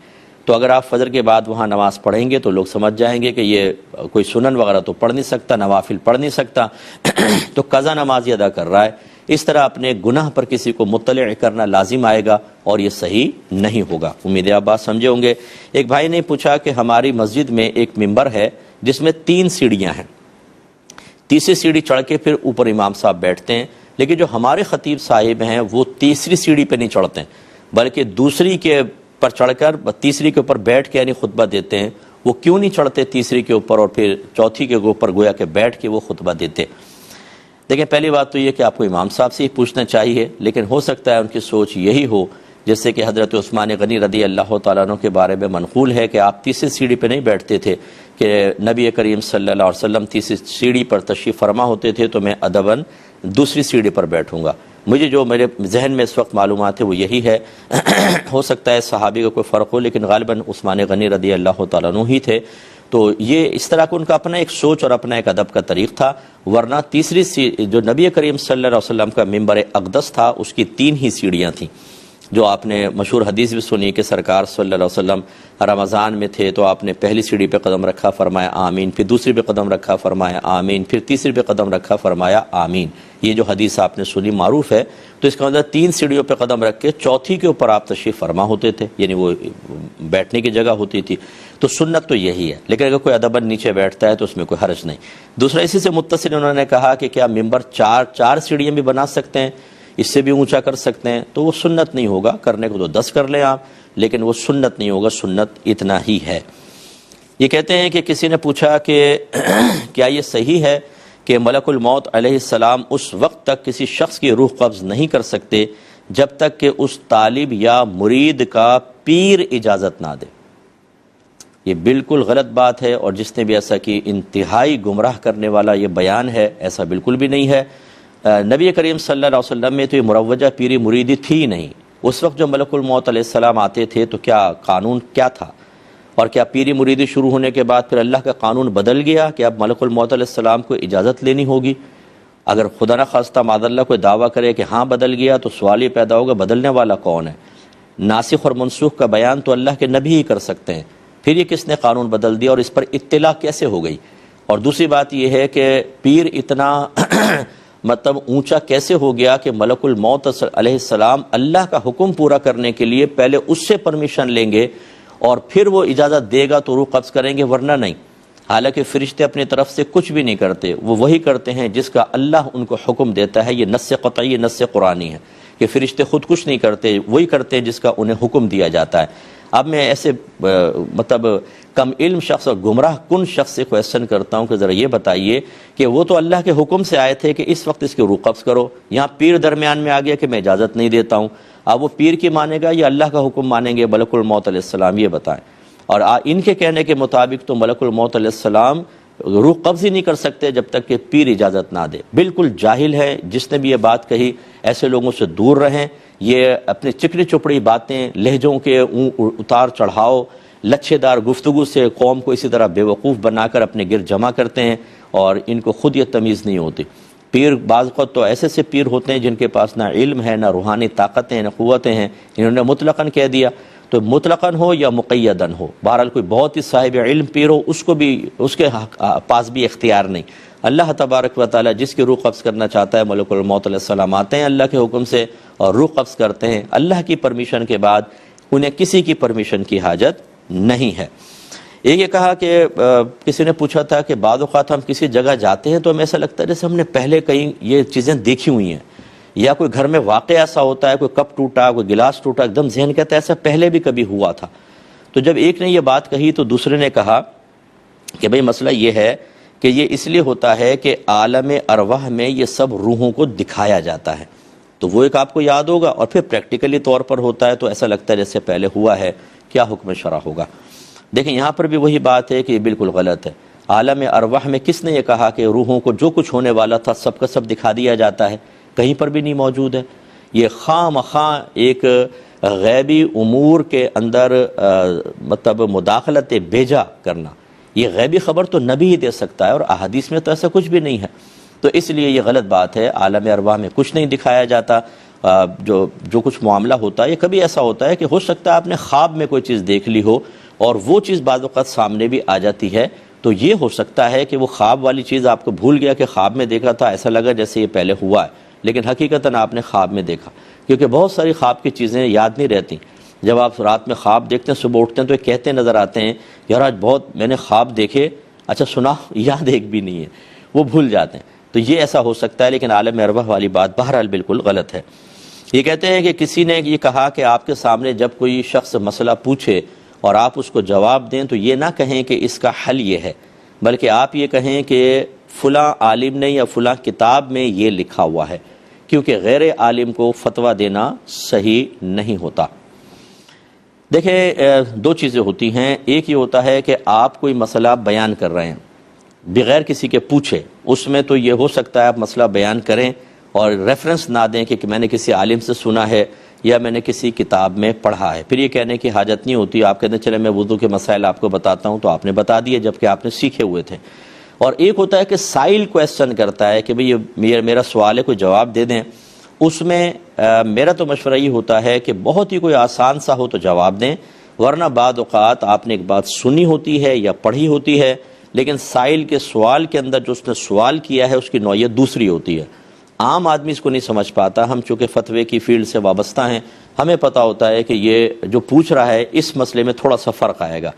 تو اگر آپ فجر کے بعد وہاں نماز پڑھیں گے تو لوگ سمجھ جائیں گے کہ یہ کوئی سنن وغیرہ تو پڑھ نہیں سکتا، نوافل پڑھ نہیں سکتا، تو قضا نماز ہی ادا کر رہا ہے۔ اس طرح اپنے گناہ پر کسی کو مطلع کرنا لازم آئے گا، اور یہ صحیح نہیں ہوگا۔ امید ہے آپ بات سمجھے ہوں گے۔ ایک بھائی نے پوچھا کہ ہماری مسجد میں ایک ممبر ہے جس میں 3 سیڑھیاں ہیں، تیسری سیڑھی چڑھ کے پھر اوپر امام صاحب بیٹھتے ہیں، لیکن جو ہمارے خطیب صاحب ہیں وہ تیسری سیڑھی پہ نہیں چڑھتے ہیں، بلکہ دوسری کے پر چڑھ کر تیسری کے اوپر بیٹھ کے یعنی خطبہ دیتے ہیں۔ وہ کیوں نہیں چڑھتے تیسری کے اوپر اور پھر چوتھی کے اوپر گویا کہ بیٹھ کے وہ خطبہ دیتے؟ دیکھیں پہلی بات تو یہ کہ آپ کو امام صاحب سے ہی پوچھنا چاہیے، لیکن ہو سکتا ہے ان کی سوچ یہی ہو، جیسے کہ حضرت عثمان غنی رضی اللہ تعالیٰ عنہ کے بارے میں منقول ہے کہ آپ تیسری سیڑھی پہ نہیں بیٹھتے تھے، کہ نبی کریم صلی اللہ علیہ وسلم تیسری سیڑھی پر تشریف فرما ہوتے تھے تو میں ادباً دوسری سیڑھی پر بیٹھوں گا۔ مجھے جو میرے ذہن میں اس وقت معلومات ہے وہ یہی ہے، ہو سکتا ہے صحابی کا کوئی فرق ہو، لیکن غالباً عثمان غنی رضی اللہ تعالیٰ عنہ ہی تھے۔ تو یہ اس طرح کا ان کا اپنا ایک سوچ اور اپنا ایک ادب کا طریق تھا، ورنہ تیسری جو نبی کریم صلی اللہ علیہ وسلم کا ممبر اقدس تھا اس کی 3 ہی سیڑھیاں تھیں، جو آپ نے مشہور حدیث بھی سنی کہ سرکار صلی اللہ علیہ وسلم رمضان میں تھے تو آپ نے پہلی سیڑھی پہ قدم رکھا فرمایا آمین، پھر دوسری پہ قدم رکھا فرمایا آمین، پھر تیسری پہ قدم رکھا فرمایا آمین۔ یہ جو حدیث آپ نے سنی معروف ہے، تو اس کا مطلب 3 سیڑھیوں پہ قدم رکھ کے چوتھی کے اوپر آپ تشریف فرما ہوتے تھے، یعنی وہ بیٹھنے کی جگہ ہوتی تھی۔ تو سنت تو یہی ہے، لیکن اگر کوئی ادباً نیچے بیٹھتا ہے تو اس میں کوئی حرج نہیں۔ دوسرا اسی سے متصل انہوں نے کہا کہ کیا ممبر 4 سیڑھیاں بھی بنا سکتے ہیں، اس سے بھی اونچا کر سکتے ہیں؟ تو وہ سنت نہیں ہوگا، کرنے کو تو 10 کر لیں آپ، لیکن وہ سنت نہیں ہوگا، سنت اتنا ہی ہے۔ یہ کہتے ہیں کہ کسی نے پوچھا کہ کیا یہ صحیح ہے کہ ملک الموت علیہ السلام اس وقت تک کسی شخص کی روح قبض نہیں کر سکتے جب تک کہ اس طالب یا مرید کا پیر اجازت نہ دے؟ یہ بالکل غلط بات ہے، اور جس نے بھی ایسا کی انتہائی گمراہ کرنے والا یہ بیان ہے، ایسا بالکل بھی نہیں ہے۔ نبی کریم صلی اللہ علیہ وسلم میں تو یہ مروجہ پیری مریدی تھی ہی نہیں۔ اس وقت جو ملک الموت علیہ السلام آتے تھے تو کیا قانون کیا تھا؟ اور کیا پیری مریدی شروع ہونے کے بعد پھر اللہ کا قانون بدل گیا کہ اب ملک الموت علیہ السلام کو اجازت لینی ہوگی؟ اگر خدا نخواستہ معاذ اللہ کوئی دعویٰ کرے کہ ہاں بدل گیا تو سوال یہ پیدا ہوگا بدلنے والا کون ہے؟ ناسخ اور منسوخ کا بیان تو اللہ کے نبی ہی کر سکتے ہیں، پھر یہ کس نے قانون بدل دیا اور اس پر اطلاع کیسے ہو گئی؟ اور دوسری بات یہ ہے کہ پیر اتنا مطلب اونچا کیسے ہو گیا کہ ملک الموت علیہ السلام اللہ کا حکم پورا کرنے کے لیے پہلے اس سے پرمیشن لیں گے اور پھر وہ اجازت دے گا تو روح قبض کریں گے، ورنہ نہیں۔ حالانکہ فرشتے اپنی طرف سے کچھ بھی نہیں کرتے، وہ وہی کرتے ہیں جس کا اللہ ان کو حکم دیتا ہے۔ یہ نص قطعی، نص قرآنی ہے کہ فرشتے خود کچھ نہیں کرتے، وہی کرتے ہیں جس کا انہیں حکم دیا جاتا ہے۔ اب میں ایسے مطلب کم علم شخص اور گمراہ کن شخص سے کویسچن کرتا ہوں کہ ذرا یہ بتائیے کہ وہ تو اللہ کے حکم سے آئے تھے کہ اس وقت اس کی روح قبض کرو، یہاں پیر درمیان میں آ گیا کہ میں اجازت نہیں دیتا ہوں۔ اب وہ پیر کی مانے گا یا اللہ کا حکم مانیں گے ملک الموت علیہ السلام؟ یہ بتائیں۔ اور ان کے کہنے کے مطابق تو ملک الموت علیہ السلام روح قبض ہی نہیں کر سکتے جب تک کہ پیر اجازت نہ دے۔ بالکل جاہل ہے جس نے بھی یہ بات کہی، ایسے لوگوں سے دور رہیں۔ یہ اپنے چکڑی چپڑی باتیں، لہجوں کے اتار چڑھاؤ، لچھے دار گفتگو سے قوم کو اسی طرح بے وقوف بنا کر اپنے گرد جمع کرتے ہیں، اور ان کو خود یہ تمیز نہیں ہوتی۔ پیر بعض وقت تو ایسے سے پیر ہوتے ہیں جن کے پاس نہ علم ہے، نہ روحانی طاقتیں ہیں، نہ قوتیں ہیں، انہوں نے مطلقاً کہہ دیا۔ تو مطلقاً ہو یا مقیداً ہو، بہرحال کوئی بہت ہی صاحب علم پیر ہو اس کو بھی، اس کے پاس بھی اختیار نہیں۔ اللہ تبارک و تعالیٰ جس کی روح قبض کرنا چاہتا ہے، ملک الموت علیہ السلام آتے ہیں اللہ کے حکم سے اور روح قبض کرتے ہیں، اللہ کی پرمیشن کے بعد انہیں کسی کی پرمیشن کی حاجت نہیں ہے۔ ایک یہ کہا کہ کسی نے پوچھا تھا کہ بعض اوقات ہم کسی جگہ جاتے ہیں تو ہمیں ایسا لگتا ہے جیسے ہم نے پہلے کہیں یہ چیزیں دیکھی ہوئی ہیں، یا کوئی گھر میں واقعہ ایسا ہوتا ہے، کوئی کپ ٹوٹا، کوئی گلاس ٹوٹا، ایک دم ذہن کہتا ہے ایسا پہلے بھی کبھی ہوا تھا۔ تو جب ایک نے یہ بات کہی تو دوسرے نے کہا کہ بھئی مسئلہ یہ ہے کہ یہ اس لیے ہوتا ہے کہ عالم ارواح میں یہ سب روحوں کو دکھایا جاتا ہے، تو وہ ایک آپ کو یاد ہوگا، اور پھر پریکٹیکلی طور پر ہوتا ہے تو ایسا لگتا ہے جیسے پہلے ہوا ہے، کیا حکم شرع ہوگا؟ دیکھیں یہاں پر بھی وہی بات ہے کہ یہ بالکل غلط ہے۔ عالم ارواح میں کس نے یہ کہا کہ روحوں کو جو کچھ ہونے والا تھا سب کا سب دکھا دیا جاتا ہے؟ کہیں پر بھی نہیں موجود ہے۔ یہ خواہ مخواہ ایک غیبی امور کے اندر مطلب مداخلت بیجا کرنا، یہ غیبی خبر تو نبی ہی دے سکتا ہے، اور احادیث میں تو ایسا کچھ بھی نہیں ہے، تو اس لیے یہ غلط بات ہے۔ عالم ارواح میں کچھ نہیں دکھایا جاتا، جو کچھ معاملہ ہوتا ہے یہ کبھی ایسا ہوتا ہے کہ ہو سکتا ہے آپ نے خواب میں کوئی چیز دیکھ لی ہو اور وہ چیز بعض اوقات سامنے بھی آ جاتی ہے، تو یہ ہو سکتا ہے کہ وہ خواب والی چیز آپ کو بھول گیا کہ خواب میں دیکھا تھا، ایسا لگا جیسے یہ پہلے ہوا ہے، لیکن حقیقتاً آپ نے خواب میں دیکھا، کیونکہ بہت ساری خواب کی چیزیں یاد نہیں رہتی۔ جب آپ رات میں خواب دیکھتے ہیں صبح اٹھتے ہیں تو یہ کہتے نظر آتے ہیں یار آج بہت میں نے خواب دیکھے، اچھا سنا، یاد ایک بھی نہیں ہے، وہ بھول جاتے ہیں، تو یہ ایسا ہو سکتا ہے، لیکن عالم ارواح والی بات بہرحال بالکل غلط ہے۔ یہ کہتے ہیں کہ کسی نے یہ کہا کہ آپ کے سامنے جب کوئی شخص مسئلہ پوچھے اور آپ اس کو جواب دیں تو یہ نہ کہیں کہ اس کا حل یہ ہے، بلکہ آپ یہ کہیں کہ فلاں عالم نے یا فلاں کتاب میں یہ لکھا ہوا ہے، کیونکہ غیر عالم کو فتویٰ دینا صحیح نہیں ہوتا۔ دیکھیں دو چیزیں ہوتی ہیں، ایک یہ ہوتا ہے کہ آپ کوئی مسئلہ بیان کر رہے ہیں بغیر کسی کے پوچھے، اس میں تو یہ ہو سکتا ہے آپ مسئلہ بیان کریں اور ریفرنس نہ دیں کہ میں نے کسی عالم سے سنا ہے یا میں نے کسی کتاب میں پڑھا ہے، پھر یہ کہنے کی حاجت نہیں ہوتی، آپ کہتے ہیں چلے میں وضو کے مسائل آپ کو بتاتا ہوں، تو آپ نے بتا دیے جبکہ آپ نے سیکھے ہوئے تھے۔ اور ایک ہوتا ہے کہ سائل کویسچن کرتا ہے کہ بھئی یہ میرا سوال ہے کوئی جواب دے دیں، اس میں میرا تو مشورہ یہ ہوتا ہے کہ بہت ہی کوئی آسان سا ہو تو جواب دیں، ورنہ بعض اوقات آپ نے ایک بات سنی ہوتی ہے یا پڑھی ہوتی ہے، لیکن سائل کے سوال کے اندر جو اس نے سوال کیا ہے اس کی نوعیت دوسری ہوتی ہے، عام آدمی اس کو نہیں سمجھ پاتا۔ ہم چونکہ فتوے کی فیلڈ سے وابستہ ہیں، ہمیں پتہ ہوتا ہے کہ یہ جو پوچھ رہا ہے اس مسئلے میں تھوڑا سا فرق آئے گا،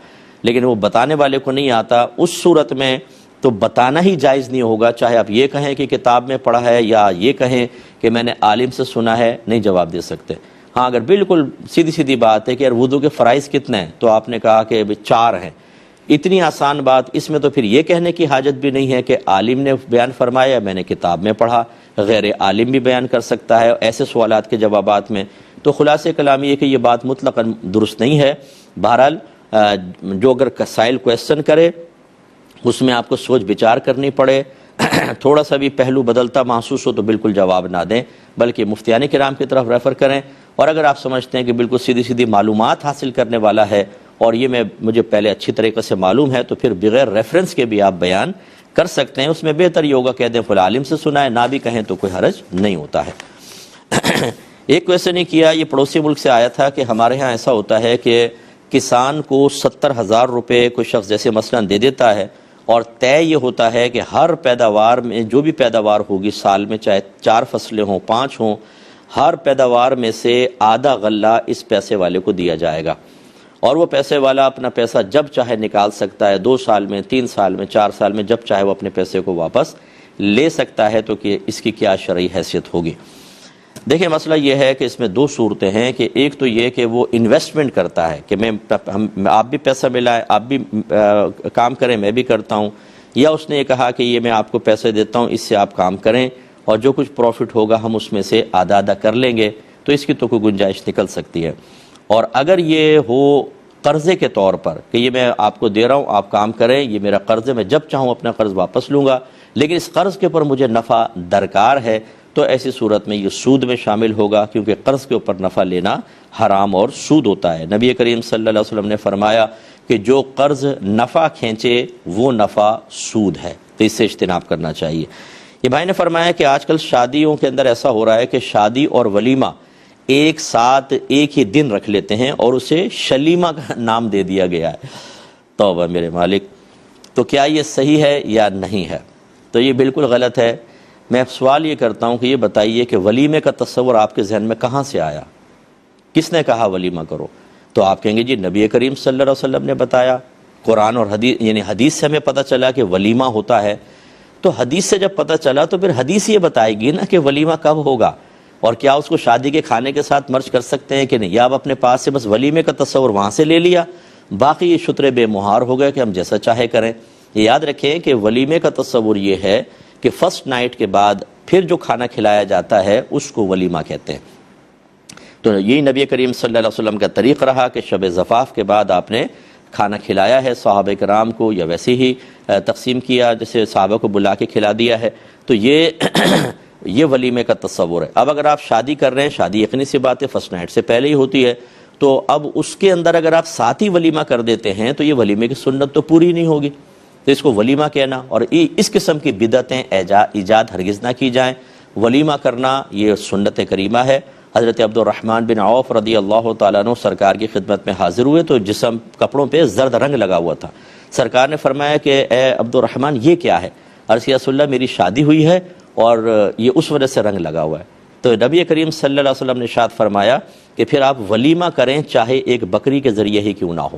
لیکن وہ بتانے والے کو نہیں آتا، اس صورت میں تو بتانا ہی جائز نہیں ہوگا، چاہے آپ یہ کہیں کہ کتاب میں پڑھا ہے یا یہ کہیں کہ میں نے عالم سے سنا ہے، نہیں جواب دے سکتے۔ ہاں اگر بالکل سیدھی سیدھی بات ہے کہ یار وضو کے فرائض کتنے ہیں، تو آپ نے کہا کہ 4 ہیں، اتنی آسان بات، اس میں تو پھر یہ کہنے کی حاجت بھی نہیں ہے کہ عالم نے بیان فرمایا میں نے کتاب میں پڑھا، غیر عالم بھی بیان کر سکتا ہے ایسے سوالات کے جوابات میں۔ تو خلاصہ کلام یہ کہ یہ بات مطلقاً درست نہیں ہے۔ بہرحال جو اگر سائل کویسچن کرے اس میں آپ کو سوچ بچار کرنی پڑے، تھوڑا سا بھی پہلو بدلتا محسوس ہو تو بالکل جواب نہ دیں، بلکہ مفتیان کرام کی طرف ریفر کریں، اور اگر آپ سمجھتے ہیں کہ بالکل سیدھی سیدھی معلومات حاصل کرنے والا ہے اور یہ مجھے پہلے اچھی طریقے سے معلوم ہے، تو پھر بغیر ریفرنس کے بھی آپ بیان کر سکتے ہیں، اس میں بہتر یہ ہوگا کہہ دیں فلاں عالم سے سنا ہے، نہ بھی کہیں تو کوئی حرج نہیں ہوتا ہے۔ ایک کویسچن کیا، یہ پڑوسی ملک سے آیا تھا کہ ہمارے ہاں ایسا ہوتا ہے کہ کسان کو 70,000 روپے کوئی شخص جیسے مثلاً دے دیتا ہے، اور طے یہ ہوتا ہے کہ ہر پیداوار میں جو بھی پیداوار ہوگی سال میں، چاہے 4 فصلیں ہوں 5 ہوں، ہر پیداوار میں سے آدھا غلہ اس پیسے والے کو دیا جائے گا، اور وہ پیسے والا اپنا پیسہ جب چاہے نکال سکتا ہے، 2 سال میں، 3 سال میں، 4 سال میں، جب چاہے وہ اپنے پیسے کو واپس لے سکتا ہے۔ تو کہ اس کی کیا شرعی حیثیت ہوگی؟ دیکھیں مسئلہ یہ ہے کہ اس میں 2 صورتیں ہیں، کہ ایک تو یہ کہ وہ انویسٹمنٹ کرتا ہے کہ آپ بھی پیسہ ملائے، آپ بھی کام کریں، میں بھی کرتا ہوں، یا اس نے یہ کہا کہ یہ میں آپ کو پیسے دیتا ہوں، اس سے آپ کام کریں اور جو کچھ پروفٹ ہوگا ہم اس میں سے آدھا آدھا کر لیں گے، تو اس کی تو کوئی گنجائش نکل سکتی ہے۔ اور اگر یہ ہو قرضے کے طور پر کہ یہ میں آپ کو دے رہا ہوں، آپ کام کریں، یہ میرا قرض ہے، میں جب چاہوں اپنا قرض واپس لوں گا، لیکن اس قرض کے اوپر مجھے نفع درکار ہے، تو ایسی صورت میں یہ سود میں شامل ہوگا، کیونکہ قرض کے اوپر نفع لینا حرام اور سود ہوتا ہے۔ نبی کریم صلی اللہ علیہ وسلم نے فرمایا کہ جو قرض نفع کھینچے وہ نفع سود ہے، تو اس سے اجتناب کرنا چاہیے۔ یہ بھائی نے فرمایا کہ آج کل شادیوں کے اندر ایسا ہو رہا ہے کہ شادی اور ولیمہ ایک ساتھ ایک ہی دن رکھ لیتے ہیں اور اسے شلیمہ کا نام دے دیا گیا ہے۔ توبہ میرے مالک، تو کیا یہ صحیح ہے یا نہیں ہے؟ تو یہ بالکل غلط ہے۔ میں سوال یہ کرتا ہوں کہ یہ بتائیے کہ ولیمے کا تصور آپ کے ذہن میں کہاں سے آیا؟ کس نے کہا ولیمہ کرو؟ تو آپ کہیں گے جی نبی کریم صلی اللہ علیہ وسلم نے بتایا، قرآن اور حدیث، یعنی حدیث سے ہمیں پتہ چلا کہ ولیمہ ہوتا ہے۔ تو حدیث سے جب پتہ چلا تو پھر حدیث یہ بتائے گی نا کہ ولیمہ کب ہوگا، اور کیا اس کو شادی کے کھانے کے ساتھ مرج کر سکتے ہیں کہ نہیں، یا آپ اپنے پاس سے بس ولیمے کا تصور وہاں سے لے لیا، باقی یہ شترے بے مہار ہو گئے کہ ہم جیسا چاہے کریں۔ یہ یاد رکھیں کہ ولیمے کا تصور یہ ہے کہ فرسٹ نائٹ کے بعد پھر جو کھانا کھلایا جاتا ہے اس کو ولیمہ کہتے ہیں۔ تو یہی نبی کریم صلی اللہ علیہ وسلم کا طریق رہا کہ شب زفاف کے بعد آپ نے کھانا کھلایا ہے صحابہ کرام کو، یا ویسے ہی تقسیم کیا جیسے صحابہ کو بلا کے کھلا دیا ہے۔ تو یہ ولیمے کا تصور ہے۔ اب اگر آپ شادی کر رہے ہیں، شادی یقینی سی بات ہے فرسٹ نائٹ سے پہلے ہی ہوتی ہے، تو اب اس کے اندر اگر آپ ساتھ ہی ولیمہ کر دیتے ہیں تو یہ ولیمے کی سنت تو پوری نہیں ہوگی، تو اس کو ولیمہ کہنا، اور اس قسم کی بدعتیں ایجاد ہرگز نہ کی جائیں۔ ولیمہ کرنا یہ سنت کریمہ ہے۔ حضرت عبد الرحمن بن عوف رضی اللہ تعالیٰ عنہ سرکار کی خدمت میں حاضر ہوئے تو جسم کپڑوں پہ زرد رنگ لگا ہوا تھا۔ سرکار نے فرمایا کہ اے عبد الرحمن یہ کیا ہے؟ عرض کیا رسول اللہ میری شادی ہوئی ہے اور یہ اس وجہ سے رنگ لگا ہوا ہے۔ تو نبی کریم صلی اللہ علیہ وسلم نے ارشاد فرمایا کہ پھر آپ ولیمہ کریں چاہے ایک بکری کے ذریعے ہی کیوں نہ ہو۔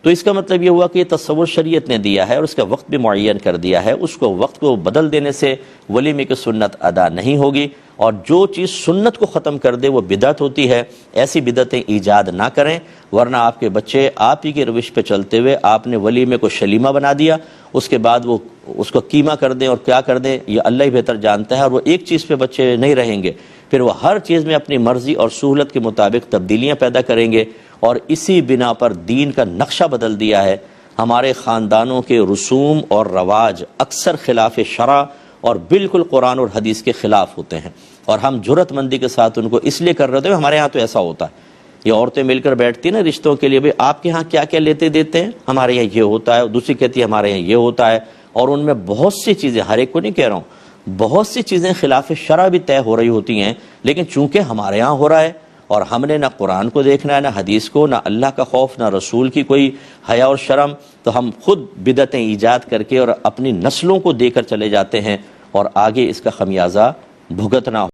تو اس کا مطلب یہ ہوا کہ یہ تصور شریعت نے دیا ہے اور اس کا وقت بھی معین کر دیا ہے، اس کو وقت کو بدل دینے سے ولیمے کی سنت ادا نہیں ہوگی، اور جو چیز سنت کو ختم کر دے وہ بدعت ہوتی ہے۔ ایسی بدعتیں ایجاد نہ کریں، ورنہ آپ کے بچے آپ ہی کی روش پہ چلتے ہوئے آپ نے ولیمے کو شلیمہ بنا دیا، اس کے بعد وہ اس کو قیمہ کر دیں اور کیا کر دیں یہ اللہ ہی بہتر جانتا ہے، اور وہ ایک چیز پہ بچے نہیں رہیں گے، پھر وہ ہر چیز میں اپنی مرضی اور سہولت کے مطابق تبدیلیاں پیدا کریں گے، اور اسی بنا پر دین کا نقشہ بدل دیا ہے۔ ہمارے خاندانوں کے رسوم اور رواج اکثر خلاف شرع اور بالکل قرآن اور حدیث کے خلاف ہوتے ہیں، اور ہم جرات مندی کے ساتھ ان کو اس لیے کر رہے ہوتے ہیں ہمارے ہاں تو ایسا ہوتا ہے۔ یہ عورتیں مل کر بیٹھتی ہیں نا رشتوں کے لیے، بھئی آپ کے ہاں کیا کیا لیتے دیتے ہیں؟ ہمارے یہاں یہ ہوتا ہے، دوسری کہتی ہے ہمارے یہاں یہ ہوتا ہے، اور ان میں بہت سی چیزیں، ہر ایک کو نہیں کہہ رہا ہوں، بہت سی چیزیں خلاف شرع بھی طے ہو رہی ہوتی ہیں، لیکن چونکہ ہمارے ہاں ہو رہا ہے اور ہم نے نہ قرآن کو دیکھنا ہے، نہ حدیث کو، نہ اللہ کا خوف، نہ رسول کی کوئی حیا اور شرم، تو ہم خود بدعتیں ایجاد کر کے اور اپنی نسلوں کو دے کر چلے جاتے ہیں، اور آگے اس کا خمیازہ بھگتنا